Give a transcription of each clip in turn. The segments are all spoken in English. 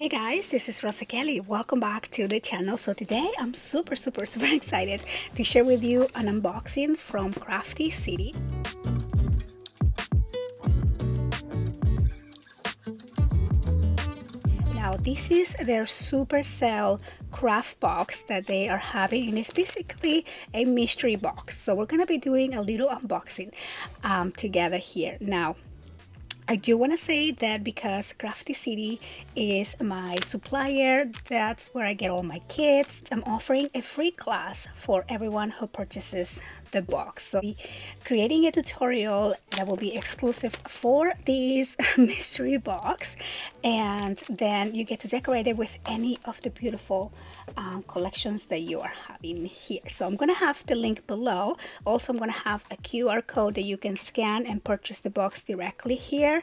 Hey guys, this is Rosa Kelly. Welcome back to the channel. So today I'm super excited to share with you an unboxing from Crafty City. Now this is their super sale craft box that they are having, and it's basically a mystery box. So we're gonna be doing a little unboxing together here. Now I do want to say that because Crafty City is my supplier, that's where I get all my kits. I'm offering a free class for everyone who purchases the box. So I'll be creating a tutorial that will be exclusive for this mystery box, and then you get to decorate it with any of the beautiful collections that you are having here. So I'm gonna have the link below. Also, I'm gonna have a QR code that you can scan and purchase the box directly here.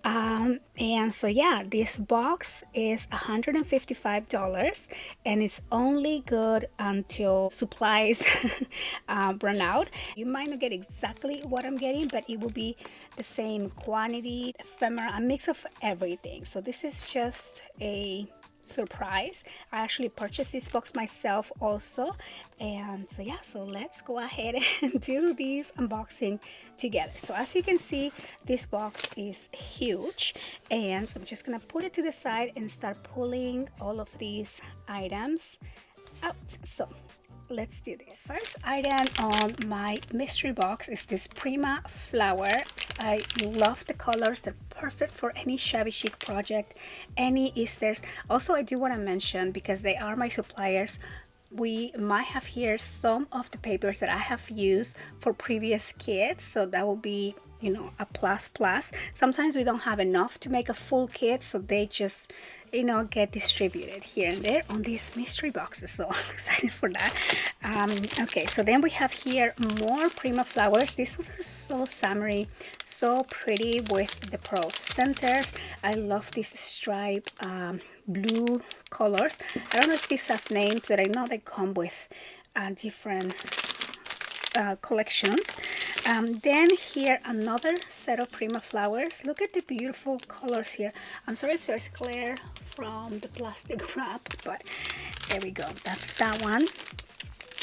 And so yeah, this box is $155 and it's only good until supplies run out. You might not get exactly what I'm getting, but it will be the same quantity, ephemera, a mix of everything. So this is just a surprise. I actually purchased this box myself also, and so yeah, so let's go ahead and do this unboxing together. So as you can see, this box is huge, and so I'm just gonna put it to the side and start pulling all of these items out. So let's do this. First item on my mystery box is this Prima flowers. I love the colors. They're perfect for any shabby chic project, any Easters. Also, I do want to mention, because they are my suppliers, we might have here some of the papers that I have used for previous kits, so that will be, you know, a plus. Sometimes we don't have enough to make a full kit, so they just, you know, get distributed here and there on these mystery boxes. So I'm excited for that. Okay, so then we have here more Prima flowers. These ones are so summery, so pretty with the pearl centers. I love this stripe blue colors. I don't know if these have names, but I know they come with different collections. Then here another set of Prima flowers. Look at the beautiful colors here. I'm sorry if there's glare from the plastic wrap, but there we go. That's that one.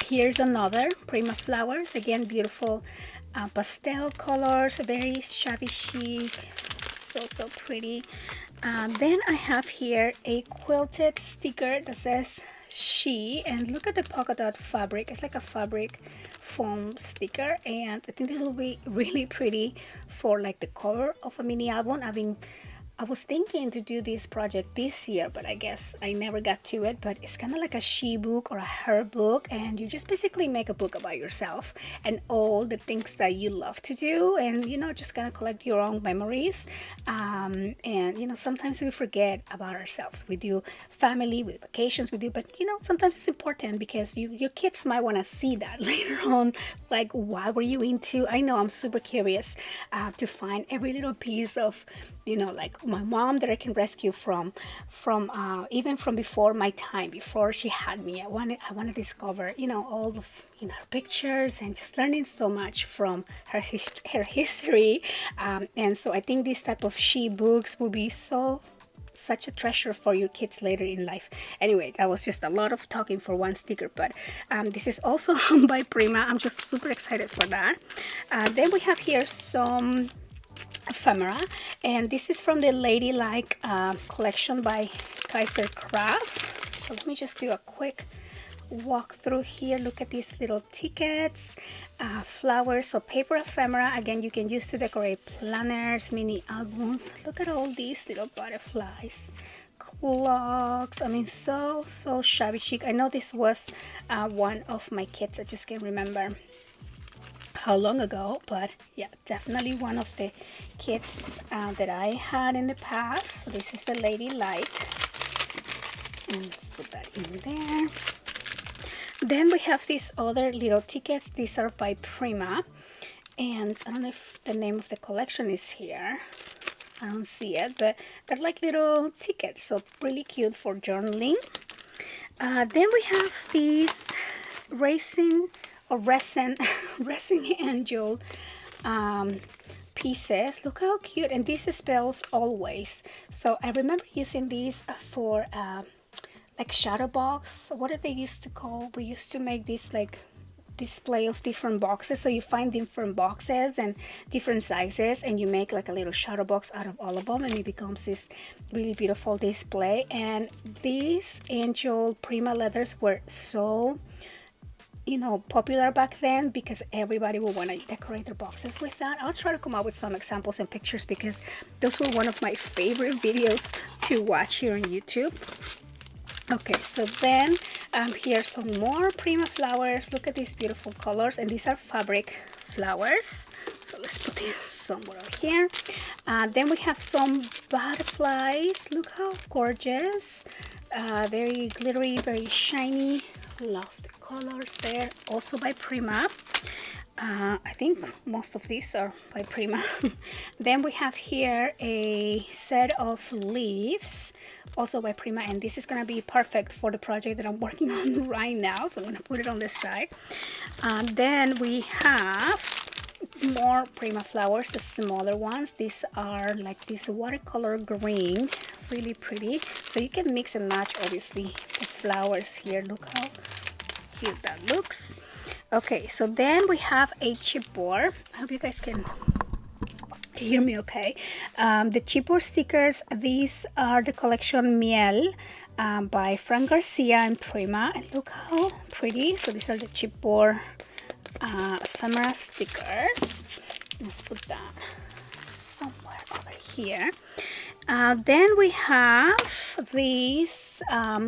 Here's another Prima flowers. Again, beautiful pastel colors, very shabby chic, so pretty. Then I have here a quilted sticker that says she, and look at the polka dot fabric. It's like a fabric foam sticker, and I think this will be really pretty for like the cover of a mini album. I was thinking to do this project this year, but I guess I never got to it. But it's kind of like a she book or a her book, and you just basically make a book about yourself and all the things that you love to do, and you know, just kind of collect your own memories. And you know, sometimes we forget about ourselves. We do family, with vacations, we do, but you know, sometimes it's important because your kids might want to see that later on. Like, what were you into? I know I'm super curious to find every little piece of, you know, like my mom that I can rescue from even from before my time, before she had me. I want to discover, you know, all of, you know, her pictures, and just learning so much from her history. And so I think this type of she books will be such a treasure for your kids later in life. Anyway, that was just a lot of talking for one sticker, but this is also by Prima. I'm just super excited for that. Then we have here some ephemera, and this is from the Ladylike collection by Kaiser Craft. So let me just do a quick walk through here. Look at these little tickets, flowers. So paper ephemera, again, you can use to decorate planners, mini albums. Look at all these little butterflies, clocks. I mean, so shabby chic. I know this was one of my kits. I just can't remember how long ago, but yeah, definitely one of the kits that I had in the past. So this is the Ladylike, and let's put that in there. Then we have these other little tickets. These are by Prima, and I don't know if the name of the collection is here. I don't see it, but they're like little tickets, so really cute for journaling. Then we have these resin angel pieces. Look how cute, and this spells always. So I remember using these for like shadow box. What did they used to call? We used to make this like display of different boxes, so you find different boxes and different sizes, and you make like a little shadow box out of all of them, and it becomes this really beautiful display. And these angel Prima leathers were so, you know, popular back then because everybody would want to decorate their boxes with that. I'll try to come up with some examples and pictures because those were one of my favorite videos to watch here on YouTube. Okay, so then here's some more Prima flowers. Look at these beautiful colors, and these are fabric flowers. So let's put this somewhere over here. Then we have some butterflies. Look how gorgeous. Very glittery, very shiny. Love the colors there. Also by Prima. I think most of these are by Prima. Then we have here a set of leaves, also by Prima, and this is gonna be perfect for the project that I'm working on right now, so I'm gonna put it on the side. Then we have more Prima flowers, the smaller ones. These are like this watercolor green, really pretty. So you can mix and match obviously the flowers here. Look how cute that looks. Okay, so then we have a chipboard. I hope you guys can hear me okay. The chipboard stickers, these are the collection Miel by Frank Garcia and Prima, and look how pretty. So these are the chipboard ephemera stickers. Let's put that somewhere over here. Then we have these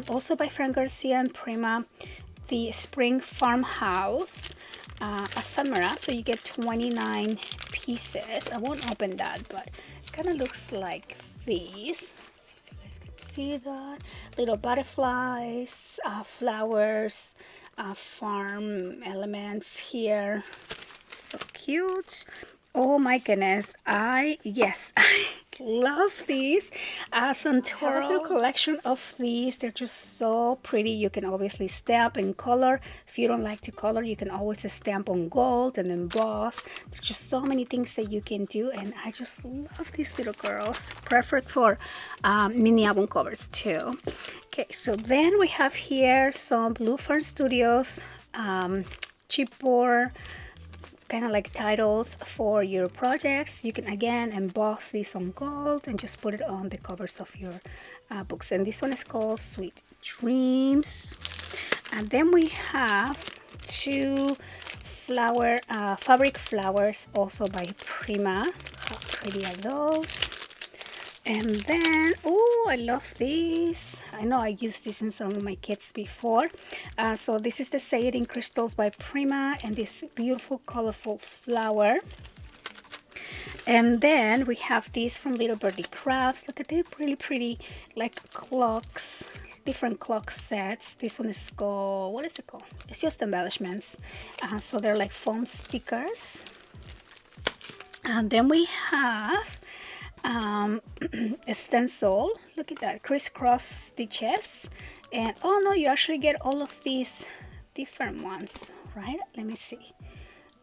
also by Frank Garcia and Prima, the Spring Farmhouse ephemera. So you get 29 pieces. I won't open that, but it kind of looks like these. See if you guys can see that. Little butterflies, flowers, farm elements here. So cute. Oh my goodness, yes, I love these. Santoro. I have a little collection of these. They're just so pretty. You can obviously stamp and color. If you don't like to color, you can always stamp on gold and emboss. There's just so many things that you can do, and I just love these little girls. Perfect for mini album covers too. Okay, so then we have here some Blue Fern Studios chipboard, kind of like titles for your projects. You can again emboss these on gold and just put it on the covers of your books. And this one is called Sweet Dreams. And then we have two fabric flowers, also by Prima. How pretty are those? And then, oh, I love these. I know I used this in some of my kits before. So this is the Say It in Crystals by Prima, and this beautiful colorful flower. And then we have these from Little Birdie Crafts. Look at the really pretty like clocks, different clock sets. This one is called, what is it called? It's just Embellishments. So they're like foam stickers. And then we have a stencil. Look at that, crisscross stitches. And oh no, you actually get all of these different ones, right? Let me see.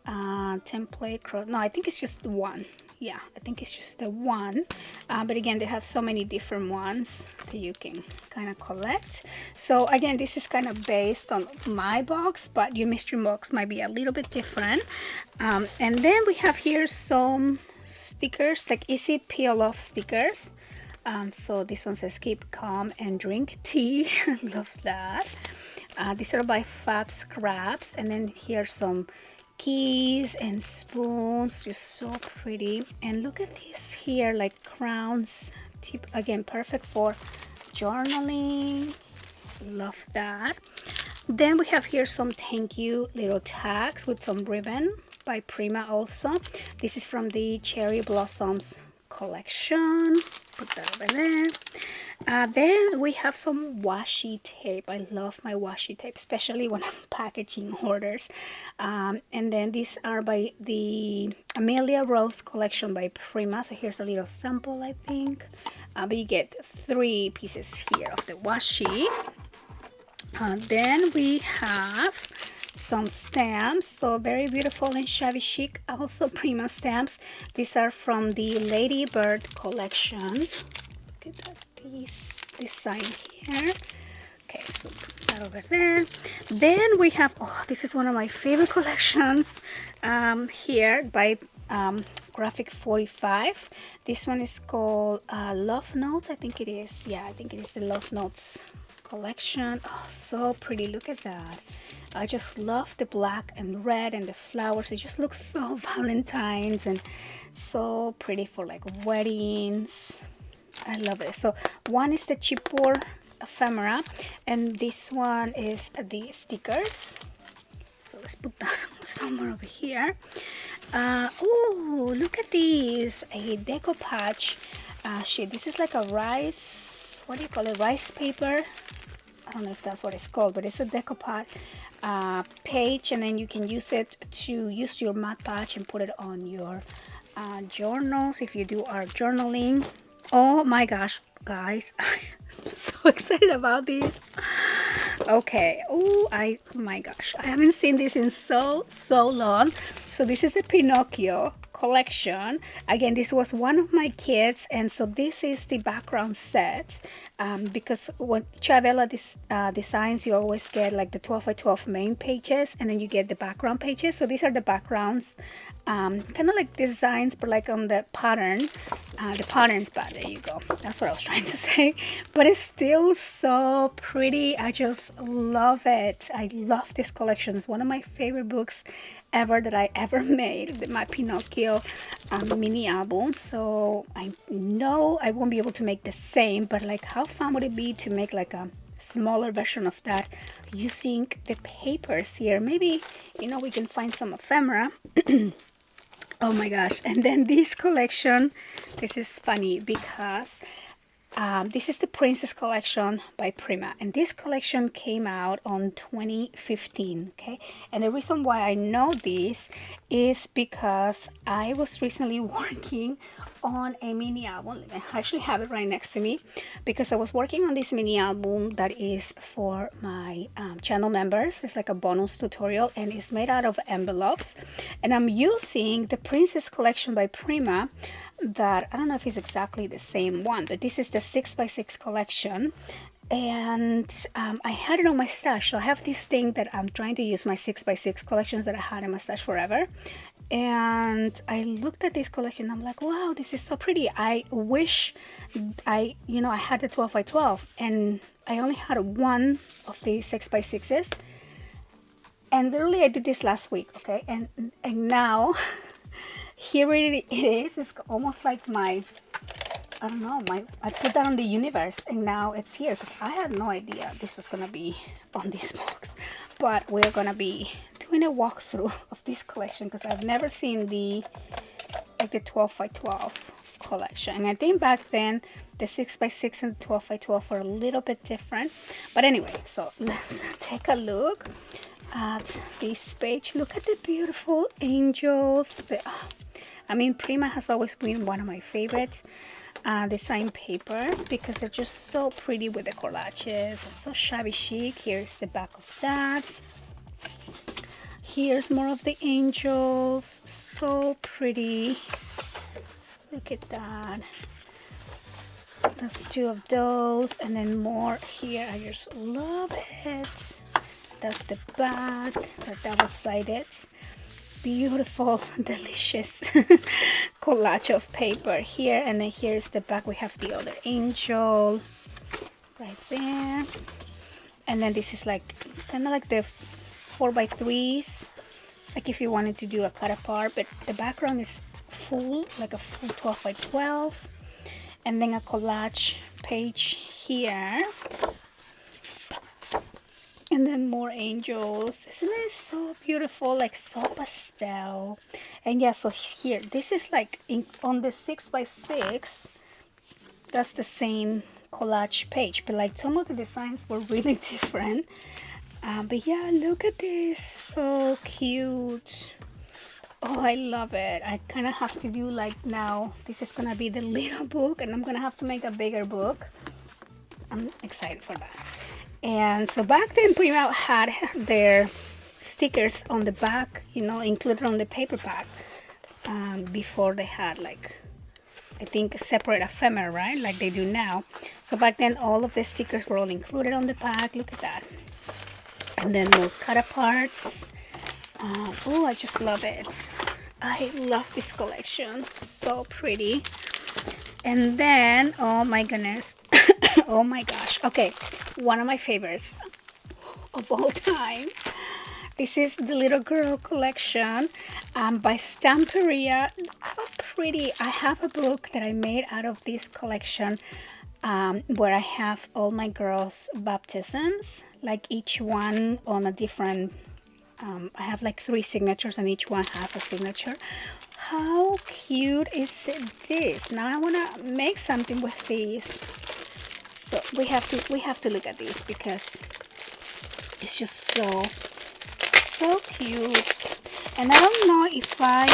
Template cross. No, I think it's just one. Yeah, I think it's just the one. But again, they have so many different ones that you can kind of collect. So again, this is kind of based on my box, but your mystery box might be a little bit different. And then we have here some stickers, like easy peel off stickers. So this one says keep calm and drink tea. Love that. These are by Fab Scraps. And then here's some keys and spoons, just so pretty. And look at this here, like crowns tip, again perfect for journaling. Love that. Then we have here some thank you little tags with some ribbon by Prima also. This is from the Cherry Blossoms collection. Put that over there. Then we have some washi tape. I love my washi tape, especially when I'm packaging orders. And then these are by the Amelia Rose collection by Prima. So here's a little sample, I think. But you get 3 pieces here of the washi. Then we have some stamps, so very beautiful and shabby chic. Also Prima stamps. These are from the Lady Bird collection. Look at that, this design here. Okay, so put that over there. Then we have, oh, this is one of my favorite collections here by Graphic 45. This one is called Love Notes, I think it is. Yeah, I think it is the Love Notes collection. Oh, so pretty. Look at that. I just love the black and red and the flowers. It just looks so Valentine's and so pretty for like weddings. I love it. So one is the chipboard ephemera, and this one is the stickers. So let's put that somewhere over here. Oh, look at this, a decoupage sheet. This is like a rice, what do you call it, rice paper. I don't know if that's what it's called, but it's a decoupage page, and then you can use it to use your Mod Podge and put it on your journals if you do art journaling. Oh my gosh, guys, I'm so excited about this. Okay, oh my gosh, I haven't seen this in so long. So this is a Pinocchio collection. Again, this was one of my kids, and so this is the background set, because when Chavela designs, you always get like the 12 by 12 main pages, and then you get the background pages. So these are the backgrounds, kind of like designs, but like on the pattern, the patterns. But there you go, that's what I was trying to say. But it's still so pretty. I just love it. I love this collection. It's one of my favorite books ever that I ever made, my Pinocchio mini album. So I know I won't be able to make the same, but like how fun would it be to make like a smaller version of that using the papers here? Maybe, you know, we can find some ephemera. Oh my gosh. And then this collection, this is funny because this is the Princess collection by Prima, and this collection came out on 2015. Okay, and the reason why I know this is because I was recently working on a mini album. I actually have it right next to me because I was working on this mini album that is for my channel members. It's like a bonus tutorial, and it's made out of envelopes, and I'm using the Princess collection by Prima. That I don't know if it's exactly the same one, but this is the 6x6 collection, and I had it on my stash. So I have this thing that I'm trying to use my 6x6 collections that I had in my stash forever, and I looked at this collection. I'm like, wow, this is so pretty. I wish I had the 12 by 12, and I only had one of the 6x6s, and literally I did this last week. Okay, and now here it is. It's almost like my, I don't know, I put that on the universe, and now it's here because I had no idea this was gonna be on this box. But we're gonna be doing a walkthrough of this collection because I've never seen the 12 by 12 collection, and I think back then the 6x6 and the 12 by 12 were a little bit different. But anyway, so let's take a look at this page. Look at the beautiful angels. I mean, Prima has always been one of my favorites design papers because they're just so pretty with the collages and so shabby chic. Here's the back of that. Here's more of the angels. So pretty. Look at that. That's two of those, and then more here. I just love it. That's the back. They're double-sided. Beautiful, delicious collage of paper here, and then here's the back. We have the other angel right there, and then this is like kind of like the 4x3s, like if you wanted to do a cut apart, but the background is full, like a full 12 by 12, and then a collage page here. And then more angels. Isn't it so beautiful? Like so pastel. And yeah, so here, this is like on the 6x6. That's the same collage page, but like some of the designs were really different. But yeah, look at this. So cute. Oh, I love it. I kind of have to do like now. This is gonna be the little book, and I'm gonna have to make a bigger book. I'm excited for that. And so back then Prima had their stickers on the back, you know, included on the paper pack. Before they had like, I think, a separate ephemera, right? Like they do now. So back then, all of the stickers were all included on the pack. Look at that. And then more cut aparts. Oh, I just love it. I love this collection. So pretty. And then, oh my goodness. Oh my gosh. Okay, one of my favorites of all time. This is the Little Girl collection by Stamperia. Look how pretty. I have a book that I made out of this collection where I have all my girls' baptisms, like each one on a different, I have like 3 signatures and each one has a signature. How cute is this? Now I want to make something with these. So we have to look at this because it's just so cute. And I don't know if I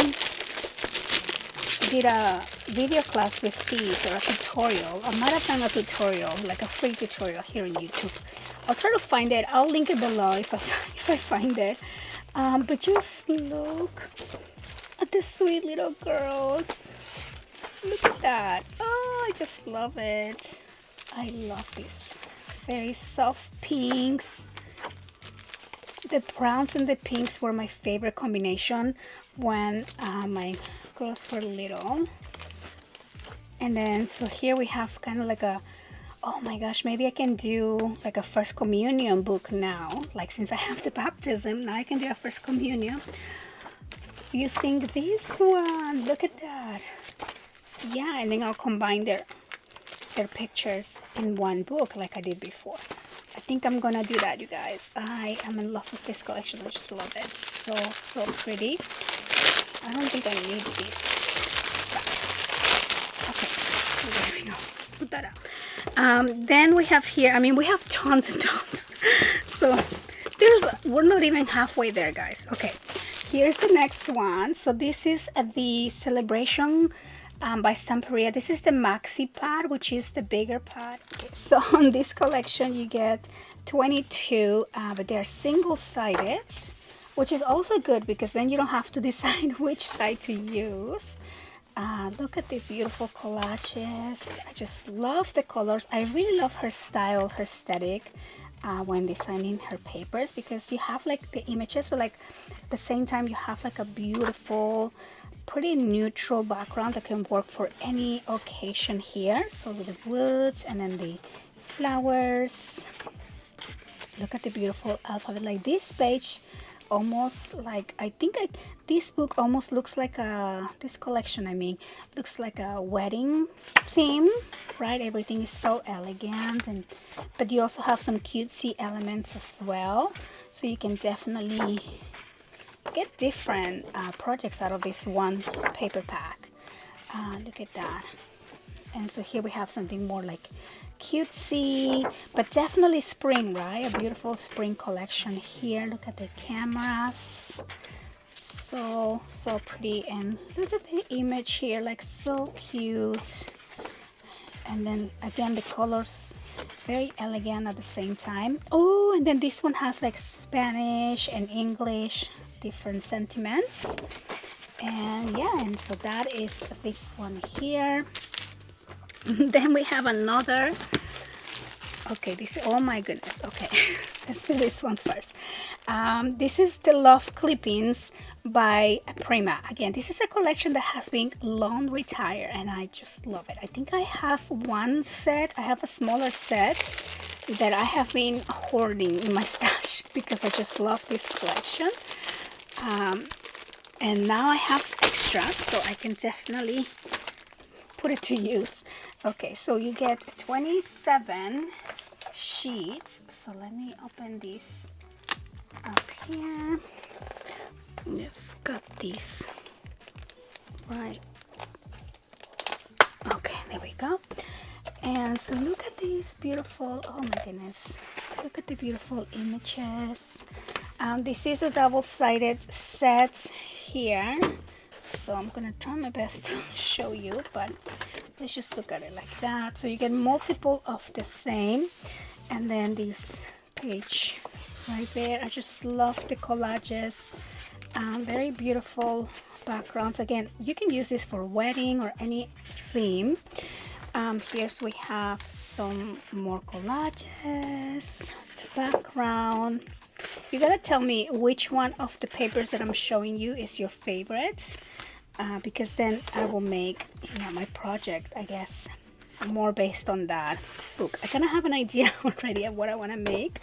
did a video class with these or a tutorial. I might have done a tutorial, like a free tutorial here on YouTube. I'll try to find it. I'll link it below if I find it. But just look at the sweet little girls. Look at that. Oh, I just love it. I love these very soft pinks. The browns and the pinks were my favorite combination when my girls were little. And then, so here we have kind of like a, oh my gosh, maybe I can do like a first communion book now. Like since I have the baptism, now I can do a first communion using this one. Look at that. Yeah, and then I'll combine their pictures in one book like I did before. I think I'm gonna do that, you guys. I am in love with this collection. I just love it. So pretty. I don't think I need these. Okay, so there we go. Let's put that out. Then we have here, I mean, we have tons and tons. So we're not even halfway there, guys. Okay, here's the next one. So this is the celebration by Stamperia. This is the maxi pad, which is the bigger pad. Okay, so on this collection you get 22, but they're single-sided, which is also good because then you don't have to decide which side to use. Look at the beautiful collages. I just love the colors. I really love her style, her aesthetic when designing her papers, because you have like the images, but like at the same time you have like a beautiful, pretty neutral background that can work for any occasion here. So with the woods and then the flowers. Look at the beautiful alphabet. Like this page almost like, I think this book almost looks like this collection, I mean, looks like a wedding theme, right? Everything is so elegant, and but you also have some cutesy elements as well. So you can definitely get different projects out of this one paper pack. Look at that. And so here we have something more like cutesy, but definitely spring, right? A beautiful spring collection here. Look at the cameras. So pretty. And look at the image here, like so cute. And then again, the colors very elegant at the same time. Oh, and then this one has like Spanish and English, different sentiments. And yeah, and so that is this one here. Then we have another. Okay, this, oh my goodness. Okay, let's do this one first. This is the Love Clippings by Prima. Again, this is a collection that has been long retired, and I just love it. I think I have one set. I have a smaller set that I have been hoarding in my stash because I just love this collection. And now I have extras, so I can definitely put it to use. Okay, so you get 27 sheets. So let me open this up here. Let's cut these right. Okay, there we go. And so look at these beautiful, oh my goodness, look at the beautiful images. This is a double-sided set here, so I'm gonna try my best to show you, but let's just look at it like that. So you get multiple of the same, and then this page right there. I just love the collages. Very beautiful backgrounds. Again, you can use this for wedding or any theme. Here's we have some more collages. That's the background. You gotta tell me which one of the papers that I'm showing you is your favorite, because then I will make, you know, my project, I guess, more based on that book. I kind of have an idea already of what I want to make,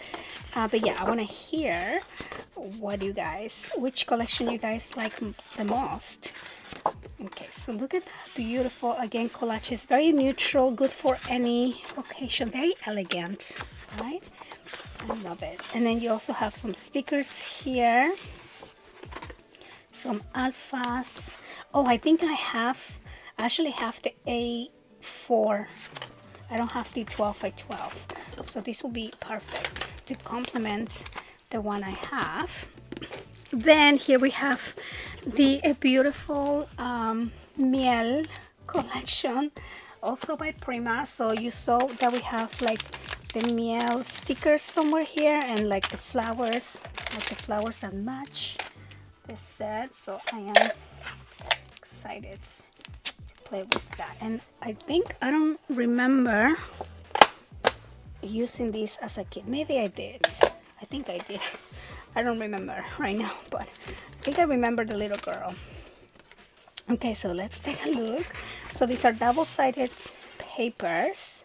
but yeah, I want to hear what you guys, which collection you guys like the most. Okay, so look at that beautiful, again, collages, very neutral, good for any occasion, very elegant, right? I love it. And then you also have some stickers here, some alphas. Oh, I think I actually have the A4. I don't have the 12 by 12. So this will be perfect to complement the one I have. Then here we have the beautiful Miel collection, also by Prima. So you saw that we have like the Miel stickers somewhere here, and like the flowers that match the set. So I am excited to play with that. And I think I don't remember using this as a kid. Maybe I did. I think I did. I don't remember right now, but I think I remember the little girl. Okay, so let's take a look. So these are double-sided papers.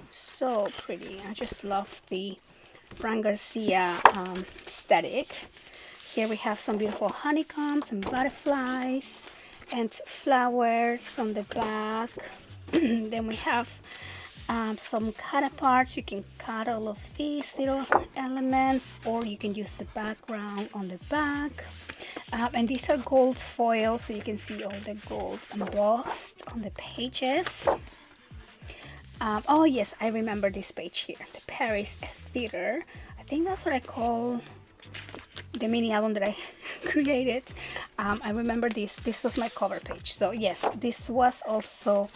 So pretty. I just love the Fran Garcia aesthetic. Here we have some beautiful honeycombs and butterflies and flowers on the back. Then we have some cut parts. You can cut all of these little elements, or you can use the background on the back. And these are gold foil, so you can see all the gold embossed on the pages. Oh yes, I remember this page here, the Paris Theater. I think that's what I call the mini album that I created. I remember this was my cover page. So yes, this was also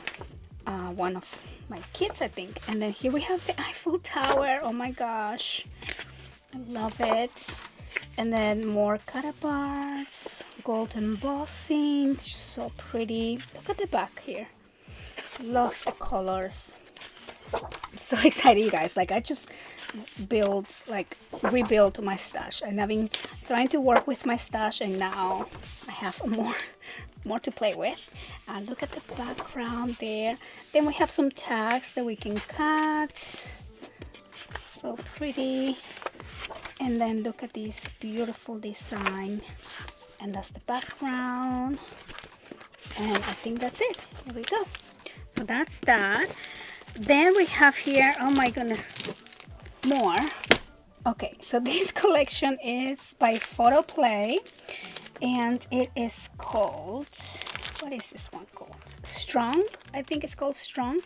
one of my kids, I think. And then here we have the Eiffel Tower. Oh my gosh, I love it. And then more cut parts, gold embossing, just so pretty. Look at the back here. Love the colors. I'm so excited, you guys. Like, I just rebuilt my stash, and I've been trying to work with my stash, and now I have more to play with. And look at the background there. Then we have some tags that we can cut. So pretty. And then look at this beautiful design, and that's the background. And I think that's it. Here we go. So that's that. Then we have here, oh my goodness, more. Okay, so this collection is by Photo Play, and it is called, what is this one called? Strong, I think it's called Strong.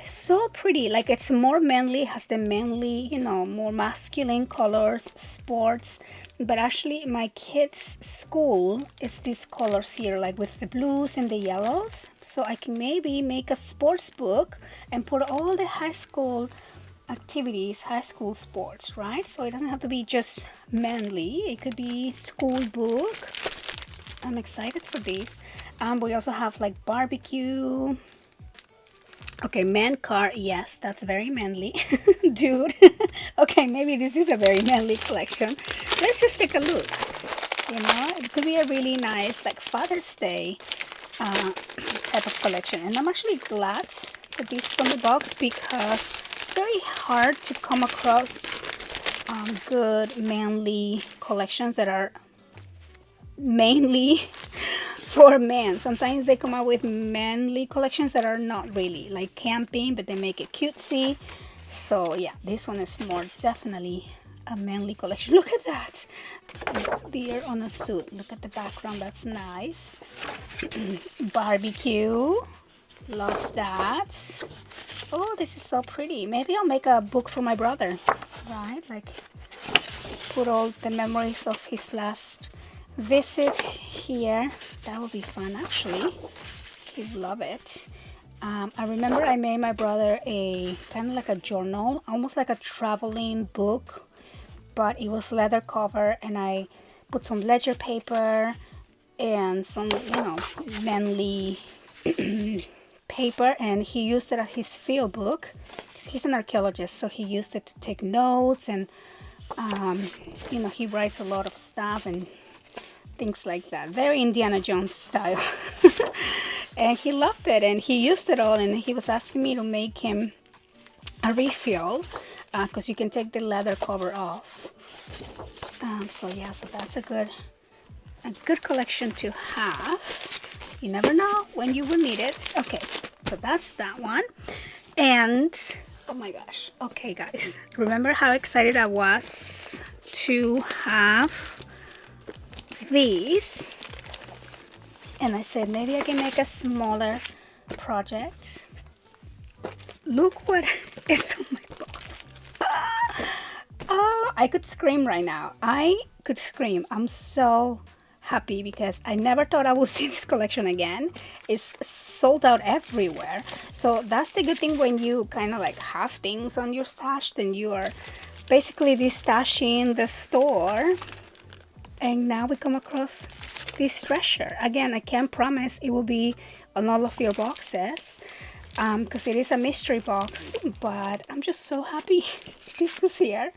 So pretty, like it's more manly, has the manly, you know, more masculine colors, sports. But actually my kids' school, it's these colors here, like with the blues and the yellows. So I can maybe make a sports book and put all the high school activities, high school sports, right? So it doesn't have to be just manly, it could be school book. I'm excited for this. We also have like barbecue. Okay, man car, yes, that's very manly. Dude. Okay, maybe this is a very manly collection. Let's just take a look. You know, it could be a really nice, like, Father's Day type of collection. And I'm actually glad that this is on the box, because it's very hard to come across good manly collections that are mainly for men. Sometimes they come out with manly collections that are not really like camping, but they make it cutesy. So yeah, this one is more definitely a manly collection. Look at that, deer on a suit. Look at the background, that's nice. Barbecue, love that. Oh, this is so pretty. Maybe I'll make a book for my brother, right? Like put all the memories of his last visit here. That would be fun, actually. He'd love it. I remember I made my brother a kind of like a journal, almost like a traveling book, but it was leather cover, and I put some ledger paper and some, you know, manly paper, and he used it as his field book. He's an archaeologist, so he used it to take notes, and you know, he writes a lot of stuff and things like that. Very Indiana Jones style. And he loved it, and he used it all, and he was asking me to make him a refill, because you can take the leather cover off. So yeah, so that's a good collection to have. You never know when you will need it. Okay, so that's that one. And oh my gosh, okay guys, remember how excited I was to have these? And I said maybe I can make a smaller project. Look what is on my box. Oh, I could scream right now. I could scream. I'm so happy because I never thought I would see this collection again. It's sold out everywhere. So that's the good thing when you kind of like have things on your stash, then you are basically destashing the store. And now we come across this treasure. Again, I can't promise it will be on all of your boxes, because it is a mystery box, but I'm just so happy this was here.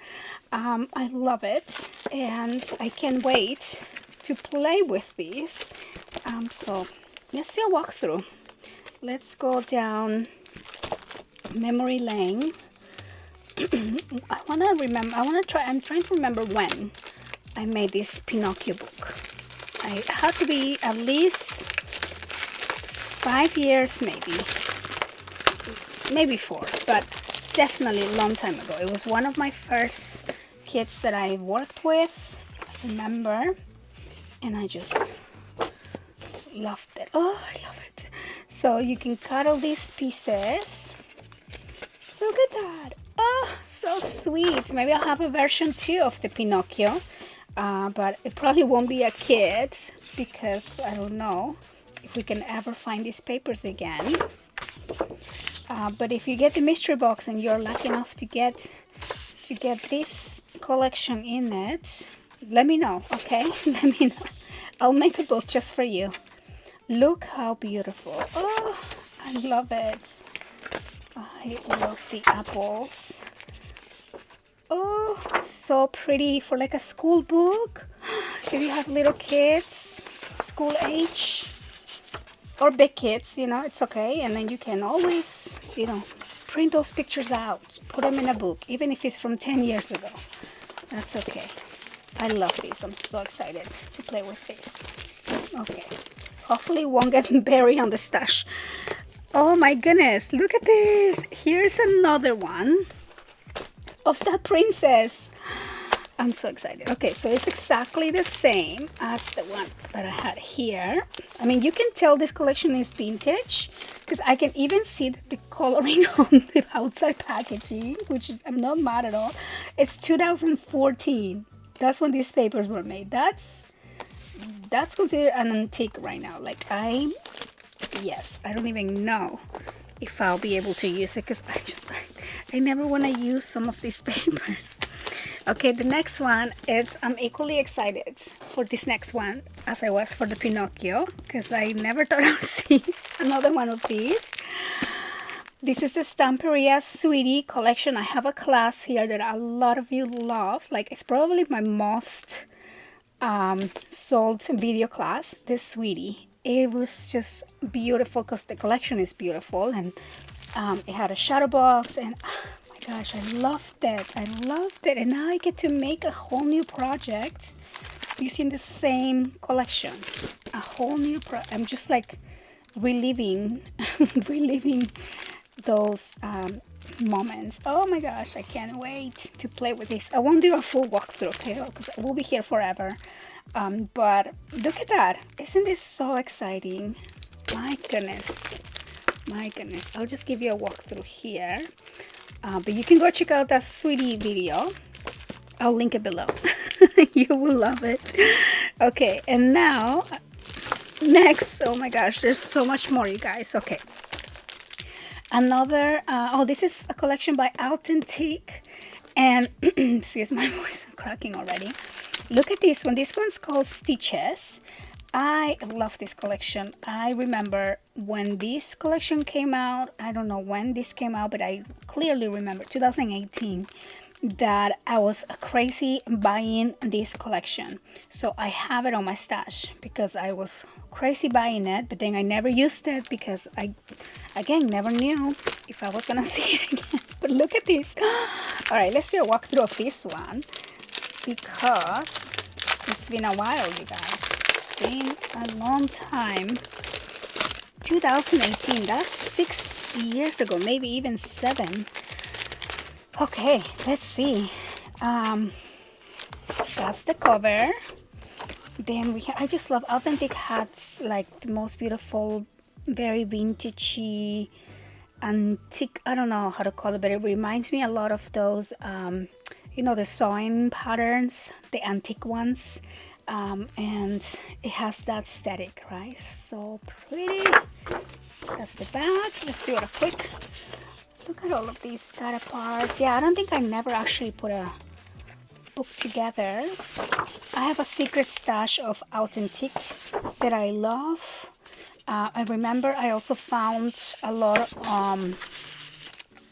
I love it, and I can't wait to play with these. So let's do a walkthrough. Let's go down memory lane. I'm trying to remember when I made this Pinocchio book. I had to be at least 5 years, maybe 4, but definitely a long time ago. It was one of my first kids that I worked with, I remember, and I just loved it. Oh, I love it. So you can cut all these pieces. Look at that. Oh, so sweet. Maybe I'll have a version 2 of the Pinocchio. But it probably won't be a kid, because I don't know if we can ever find these papers again. But if you get the mystery box and you're lucky enough to get this collection in it, let me know, okay? Let me know. I'll make a book just for you. Look how beautiful. Oh, I love it. I love the apples. Oh, so pretty for like a school book. If you have little kids, school age, or big kids, you know, it's okay. And then you can always, you know, print those pictures out, put them in a book, even if it's from 10 years ago. That's okay. I love these. I'm so excited to play with this. Okay. Hopefully it won't get buried on the stash. Oh my goodness, look at this. Here's another one of that princess. I'm so excited. Okay, so it's exactly the same as the one that I had here. I mean, you can tell this collection is vintage because I can even see the coloring on the outside packaging, which is, I'm not mad at all. It's 2014. That's when these papers were made. That's considered an antique right now. Like yes, I don't even know if I'll be able to use it because I never want to use some of these papers. Okay, the next one is, I'm equally excited for this next one as I was for the Pinocchio, because I never thought I'd see another one of these. This is the Stamperia Sweetie collection. I have a class here that a lot of you love. Like, it's probably my most sold video class, this Sweetie. It was just beautiful because the collection is beautiful, and it had a shadow box, and gosh, I loved it. I loved it. And now I get to make a whole new project using the same collection. A whole new I'm just like reliving those moments. Oh my gosh, I can't wait to play with this. I won't do a full walkthrough, okay, because we'll be here forever. But look at that. Isn't this so exciting? My goodness. My goodness. I'll just give you a walkthrough here. But you can go check out that Sweetie video. I'll link it below. You will love it. Okay, and now, next, oh my gosh, there's so much more, you guys. Okay. Another, this is a collection by Authentique. And excuse my voice, I'm cracking already. Look at this one. This one's called Stitches. I love this collection. I remember when this collection came out. I don't know when this came out, but I clearly remember 2018 that I was crazy buying this collection. So I have it on my stash because I was crazy buying it, but then I never used it because I, again, never knew if I was gonna see it again. But look at this. All right, let's do a walkthrough of this one because it's been a while, you guys. It's been a long time. 2018, that's 6 years ago, maybe even 7. Okay, let's see. That's the cover. Then I just love authentic hats, like the most beautiful, very vintagey, antique. I don't know how to call it, but it reminds me a lot of those, you know, the sewing patterns, the antique ones. And it has that aesthetic, right? So pretty. That's the back. Let's do it a quick. Look at all of these cut parts. Yeah, I don't think I never actually put a book together. I have a secret stash of authentic that I love. I remember I also found a lot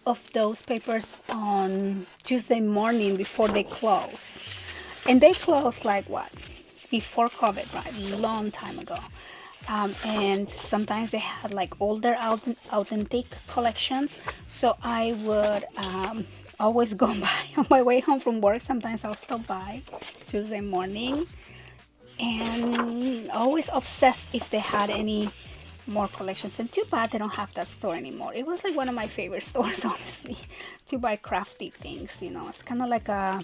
of those papers on Tuesday morning before they close. And they closed like what? Before COVID, right? A long time ago. And sometimes they had like older authentic collections, so I would always go by on my way home from work. Sometimes I'll stop by Tuesday morning and always obsessed if they had any more collections. And too bad they don't have that store anymore. It was like one of my favorite stores, honestly, to buy crafty things. You know, it's kind of like a,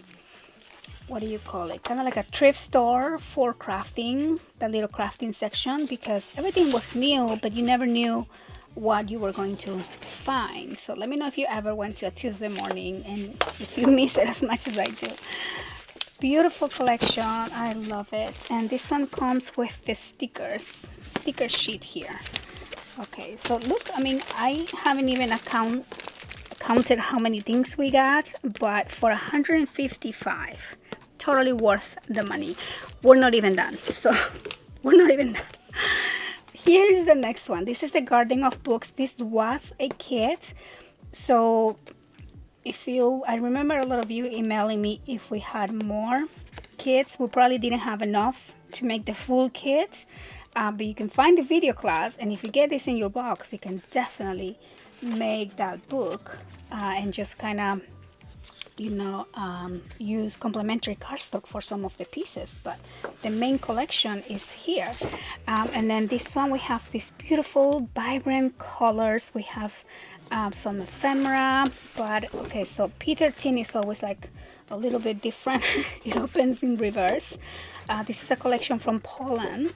what do you call it, kind of like a thrift store for crafting, the little crafting section, because everything was new, but you never knew what you were going to find. So let me know if you ever went to a Tuesday morning and if you miss it as much as I do. Beautiful collection. I love it. And this one comes with the sticker sheet here. Okay, so look, I mean, I haven't even counted how many things we got, but for 155, totally worth the money. We're not even done, so we're not even done. Here is the next one. This is the Garden of Books. This was a kit, so I remember a lot of you emailing me if we had more kits. We probably didn't have enough to make the full kit, but you can find the video class, and if you get this in your box, you can definitely make that book and just kind of, you know, use complementary cardstock for some of the pieces. But the main collection is here. And then this one, we have these beautiful vibrant colors. We have some ephemera, but okay, so P13 is always like a little bit different. It opens in reverse. This is a collection from Poland.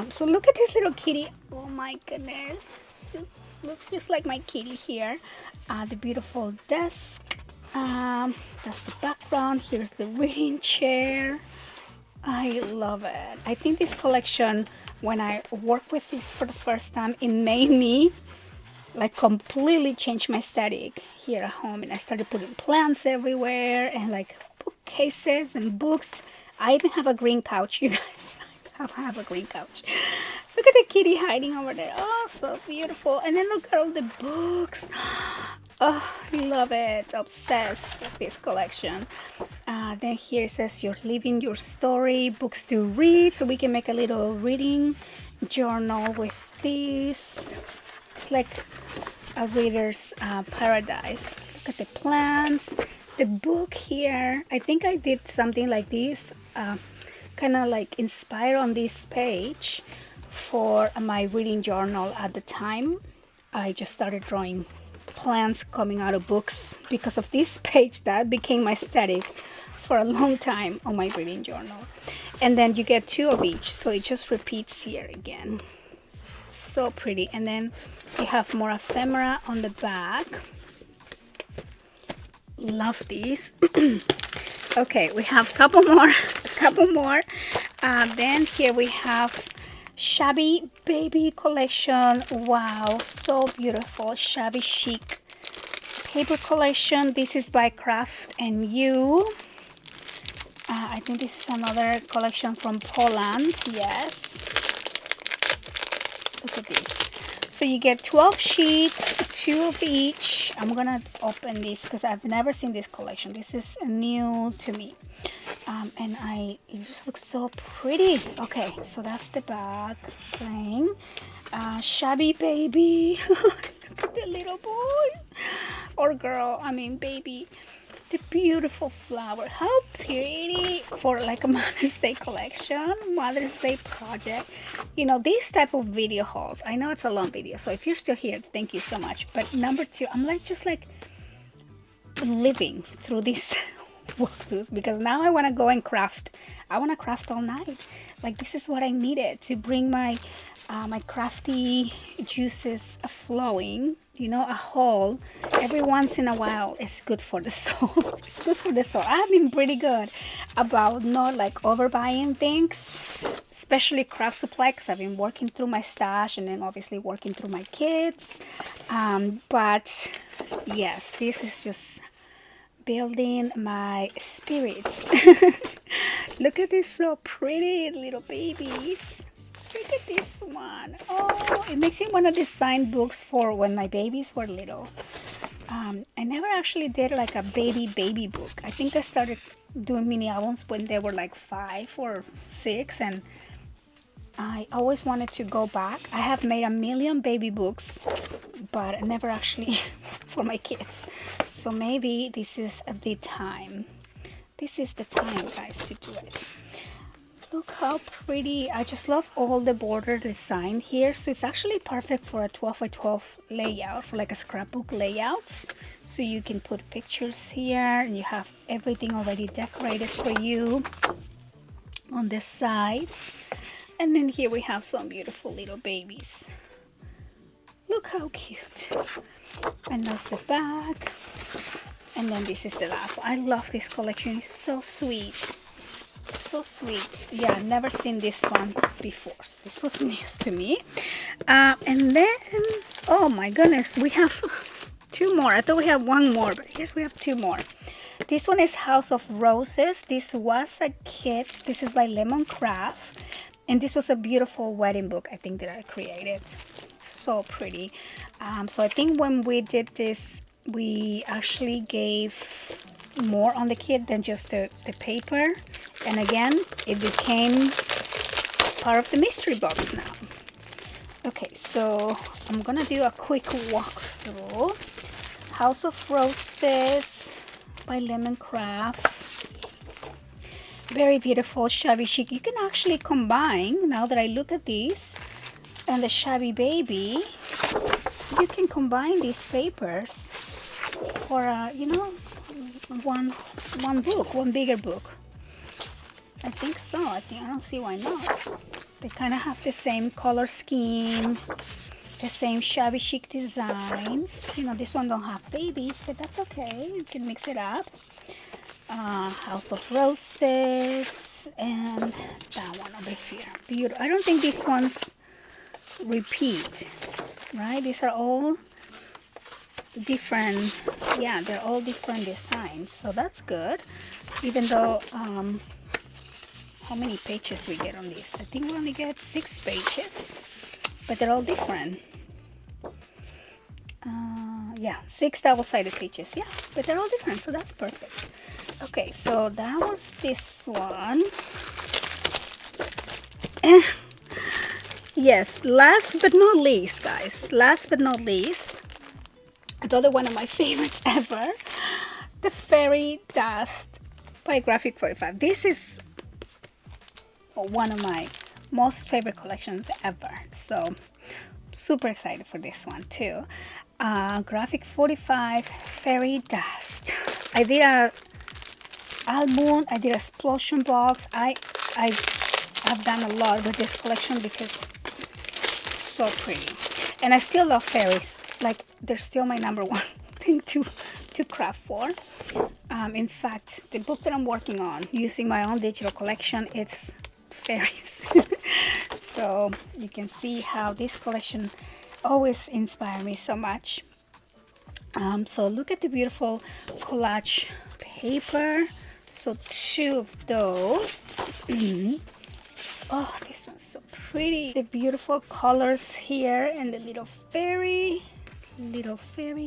So look at this little kitty. Oh my goodness, looks just like my kitty here. The beautiful desk. That's the background. Here's the reading chair. I love it. I think this collection, when I worked with this for the first time, it made me like completely change my aesthetic here at home, and I started putting plants everywhere and like bookcases and books. I even have a green couch, you guys. I have a green couch. Look at the kitty hiding over there. Oh, so beautiful. And then look at all the books. Oh, I love it. Obsessed with this collection. Then here it says you're living your story, books to read. So we can make a little reading journal with this. It's like a reader's paradise. Look at the plants. The book here. I think I did something like this. Kind of like inspired on this page for my reading journal at the time. I just started drawing plants coming out of books because of this page. That became my aesthetic for a long time on my reading journal. And then you get 2 of each, so it just repeats here again. So pretty. And then you have more ephemera on the back. Love these. Okay, we have a couple more. Then here we have Shabby baby collection. Wow, so beautiful. Shabby chic paper collection. This is by Craft and You. I think this is another collection from Poland. Yes. Look at this. So you get 12 sheets, 2 of each. I'm gonna open this because I've never seen this collection. This is new to me. And it just looks so pretty. Okay, so that's the back thing. Shabby baby. Look at the little boy or girl, I mean baby. The beautiful flower. How pretty for like a Mother's Day collection, Mother's Day project. You know, these type of video hauls, I know it's a long video, so if you're still here, thank you so much. But number 2, I'm like just like living through these walkthroughs because now I want to go and craft. I want to craft all night. Like this is what I needed to bring my my crafty juices flowing. You know, a haul every once in a while is good for the soul. It's good for the soul. I've been pretty good about not like overbuying things, especially craft supply, because I've been working through my stash and then obviously working through my kids. But yes, this is just building my spirits. Look at these so pretty little babies. Look at this one. Oh, it makes me want to design books for when my babies were little. I never actually did like a baby book. I think I started doing mini albums when they were like 5 or 6, and I always wanted to go back. I have made a million baby books, but never actually for my kids. So maybe this is the time. This is the time, guys, to do it. Look how pretty. I just love all the border design here. So it's actually perfect for a 12 by 12 layout, for like a scrapbook layout. So you can put pictures here and you have everything already decorated for you on the sides. And then here we have some beautiful little babies. Look how cute. And that's the back. And then this is the last one. I love this collection. It's so sweet. So sweet. Yeah, I've never seen this one before, so this was news to me. And then, oh my goodness, we have 2 more. I thought we had 1 more, but I guess we have 2 more. This one is House of Roses. This was a kit. This is by Lemon Craft, and this was a beautiful wedding book, I think, that I created. So pretty. So I think when we did this, we actually gave more on the kit than just the paper. And again, it became part of the mystery box now. Okay, so I'm gonna do a quick walkthrough. House of Roses by Lemon Craft. Very beautiful, shabby chic. You can actually combine, now that I look at these, and the Shabby Baby, you can combine these papers for, you know, one book, one bigger book. I think so. I don't see why not. They kind of have the same color scheme, the same shabby chic designs. You know, this one don't have babies, but that's okay. You can mix it up. House of Roses and that one over here. Beautiful. I don't think these ones repeat, right? These are all different. Yeah, they're all different designs, so that's good. Even though how many pages we get on this? I think we only get 6 pages, but they're all different. Yeah, 6 double-sided pages. Yeah, but they're all different, so that's perfect. Okay, so that was this one. Yes, last but not least, guys. Last but not least, another one of my favorites ever, the Fairy Dust by Graphic 45. This is one of my most favorite collections ever, so super excited for this one too. Graphic 45 Fairy Dust. I did a album, I did a explosion box. I've done a lot with this collection because it's so pretty, and I still love fairies. Like, they're still my number one thing to craft for. In fact, the book that I'm working on using my own digital collection, it's fairies. So you can see how this collection always inspired me so much. So look at the beautiful collage paper. So 2 of those. Oh, this one's so pretty. The beautiful colors here and the little fairy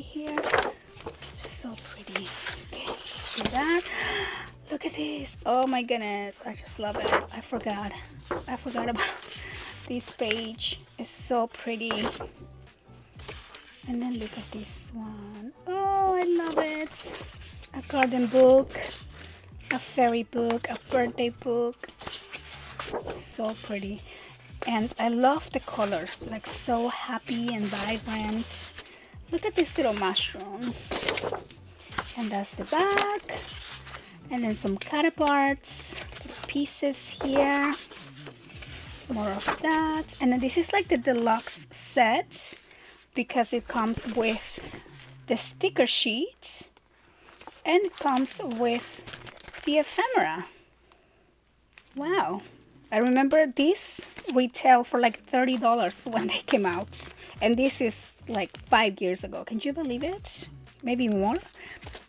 here. So pretty. Okay, see that? Look at this. Oh my goodness, I just love it. I forgot about this page. It's so pretty. And then look at this one. Oh, I love it. A garden book, a fairy book, a birthday book. So pretty. And I love the colors, like so happy and vibrant. Look at these little mushrooms. And that's the back. And then some cut parts, pieces here. More of that. And then this is like the deluxe set because it comes with the sticker sheet and it comes with the ephemera. Wow. I remember these retail for like $30 when they came out. And this is like 5 years ago. Can you believe it? Maybe more?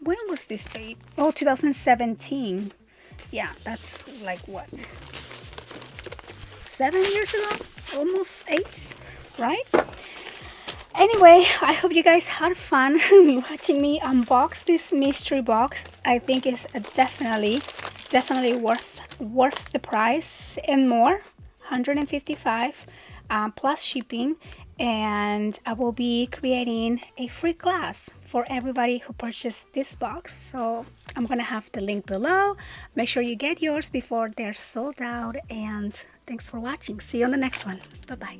When was this date? Oh, 2017. Yeah, that's like what? 7 years ago? Almost 8, right? Anyway, I hope you guys had fun watching me unbox this mystery box. I think it's definitely worth the price and more. $155 plus shipping. And I will be creating a free class for everybody who purchased this box. So I'm gonna have the link below. Make sure you get yours before they're sold out. And thanks for watching. See you on the next one. Bye bye.